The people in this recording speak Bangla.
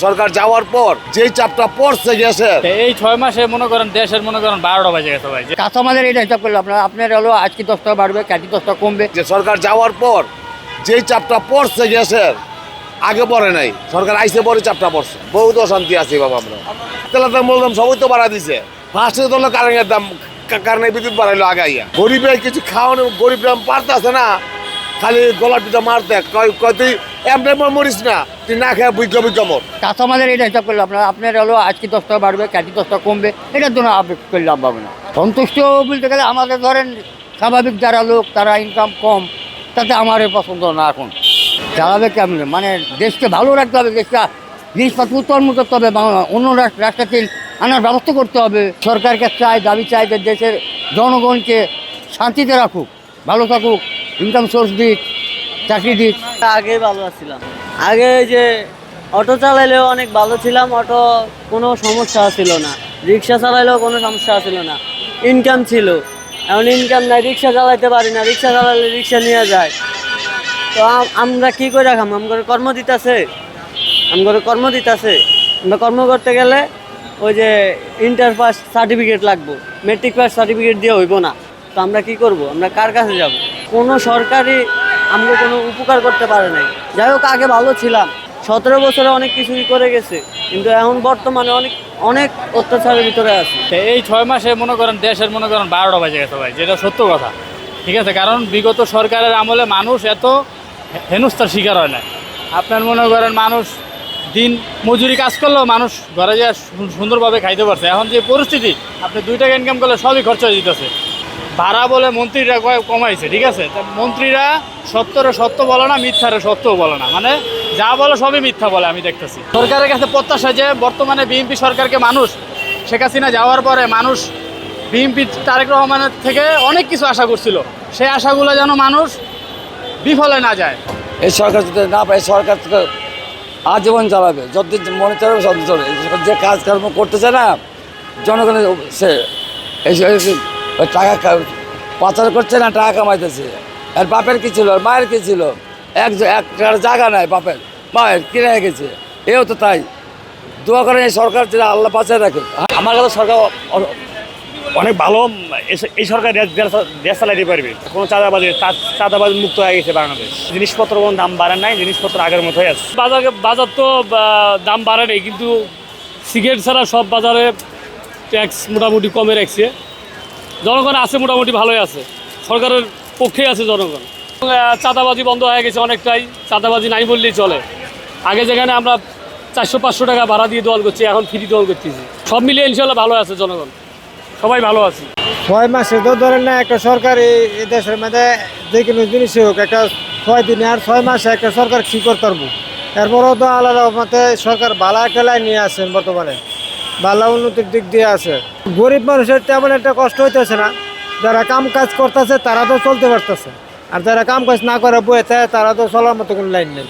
সরকার যাওয়ার পর যেই চাপটা পড়ছে গ্যাসের, এই 6 মাসে মনে করেন দেশের 12টা বাজে গেছে ভাই। কাঁচামালের এটা হিসাব করলে আপনার হলো আজকে 10 টাকা বাড়বে, কালকে 10 টাকা কমবে। যে সরকার যাওয়ার পর যেই চাপটা পড়ছে গ্যাসের, আগে পড়ে নাই, সরকার আইসে পরে চাপটা পড়ছে। বহুত অশান্তি আছে বাবা। আমরা তেলের দাম বললাম সবই তো বাড়া দিছে। ফার্স্টে তো হলো কারেন্টের দাম, কারণে বিদ্যুৎ বাড়াইলো আগাইয়া। গরিবের কিছু খাওয়ানো, গরিবরা পারতেছে না, খালি গলার পিঠা মারতে কয় তুই এমনি মরিস না, তুই না খেয়ে বিজ্ঞ মর। কাঁচামালের এটা হিসাব করলে আপনার হলো আজকে 10 টাকা বাড়বে, কালকে 10 টাকা কমবে, এটার জন্য আপনি করলে লাভ পাবে না। সন্তুষ্ট বলতে গেলে আমাদের ধরেন স্বাভাবিক যারা লোক, তারা ইনকাম কম, তাতে আমার পছন্দ না। এখন চালাবে কেমন, মানে দেশকে ভালো রাখতে হবে, দেশটা জিনিসপত্র উত্তোলন করতে হবে, অন্য রাষ্ট্রকে আনার ব্যবস্থা করতে হবে। সরকারকে দাবি চাই যে দেশের জনগণকে শান্তিতে রাখুক, ভালো থাকুক, ইনকাম সোর্স দিক, চাকরি দিক। আগে ভালো ছিলাম, আগে যে অটো চালাইলেও অনেক ভালো ছিলাম, অটো কোনো সমস্যা ছিল না, রিক্সা চালাইলেও কোনো সমস্যা ছিল না, ইনকাম ছিল। এখন ইনকাম নাই, রিক্সা চালাইতে পারি না, রিক্সা চালাইলে রিক্সা নিয়ে যায়। তো আমরা কী করে রাখাম? আমার কর্ম দিতেছে, আমার কর্ম দিতেছে। আমরা কর্ম করতে গেলে ওই যে ইন্টার পাস সার্টিফিকেট লাগবো, মেট্রিক পাস সার্টিফিকেট দিয়ে হইব না। তো আমরা কি করব? আমরা কার কাছে যাব? কোনো সরকারি আমরা কোনো উপকার করতে পারে নাই। যাই হোক, আগে ভালো ছিলাম, 17 বছরে অনেক কিছুই করে গেছে, কিন্তু এখন বর্তমানে অনেক অনেক অত্যাচারের ভিতরে আছে। এই 6 মাসে মনে করেন দেশের 12টা বাজে গেছে ভাই, যেটা সত্য কথা। ঠিক আছে, কারণ বিগত সরকারের আমলে মানুষ এত হেনস্থার শিকার হয় না। আপনার মনে করেন মানুষ দিন মজুরি কাজ করলেও মানুষ ঘরে যা সুন্দরভাবে খাইতে পারছে। এখন যে পরিস্থিতি, আপনি 2 টাকা ইনকাম করলে সবই খরচ হয়ে যেতেছে। ভাড়া বলে মন্ত্রীরা কমাইছে, ঠিক আছে, মন্ত্রীরা সত্য বলে না, মিথ্যারে সত্যও বলে না, মানে যা বলে সবই মিথ্যা বলে। আমি দেখতেছি সরকারের কাছে প্রত্যাশা যে বর্তমানে বিএনপি সরকারকে মানুষ, শেখ হাসিনা যাওয়ার পরে মানুষ বিএনপি তারেক রহমানের থেকে অনেক কিছু আশা করছিল, সেই আশাগুলো যেন মানুষ বিফলে না যায়। এই সরকার যদি না পায়, সরকার তো আজীবন চালাবে, যতদিন মনে চালাবে ততদিন চলবে। যে কাজকর্ম করতেছে না, জনগণের সে ওই টাকা পাচার করছে না, টাকা কামাইতেছে। আর বাপের কী ছিল, আর মায়ের কী ছিল? একটা জায়গা নাই বাপের, মায়ের কিনে গেছে। এও তো তাই। দোয়া করেন এই সরকার যেটা আল্লাহ বাঁচায় রাখে। আমার কাছে সরকার অনেক ভালো, এই সরকার দেশ চালাইতে পারবে। কোনো চাঁদাবাজি মুক্ত হয়ে গেছে বাংলাদেশ। জিনিসপত্র কোনো দাম বাড়ে নাই, জিনিসপত্র আগের মতোই আছে। বাজার তো দাম বাড়ে নেই, কিন্তু সিগারেট ছাড়া সব বাজারে ট্যাক্স মোটামুটি কমে রাখছে। জনগণ আছে মোটামুটি ভালোই আছে, সরকারের পক্ষেই আছে জনগণ। চাঁদাবাজি বন্ধ হয়ে গেছে অনেকটাই, চাঁদাবাজি নাই বললেই চলে। আগে যেখানে আমরা 400-500 টাকা ভাড়া দিয়ে দোয়াল করছি, এখন ফ্রি দোয়াল করতেছি। সব মিলিয়ে ইনশাল্লাহ ভালো আছে জনগণ, সবাই ভালো আছে। 6 মাসে তো ধরেন না, একটা সরকার এই দেশের মধ্যে যে কোনো জিনিসই হোক, একটা 6 দিনে আর 6 মাসে একটা সরকার কী করতে পারবো। এরপরেও তো আলাদা মতে সরকার ভালো একটা লাইন নিয়ে আসছেন, বর্তমানে ভালো উন্নতির দিক দিয়ে আছে। গরিব মানুষের তেমন একটা কষ্ট হইতেছে না, যারা কাম কাজ করতেছে তারা তো চলতে পারতেছে, আর যারা কাম কাজ না করে বইতে তারা তো চলার মতো কোনো লাইন নেই।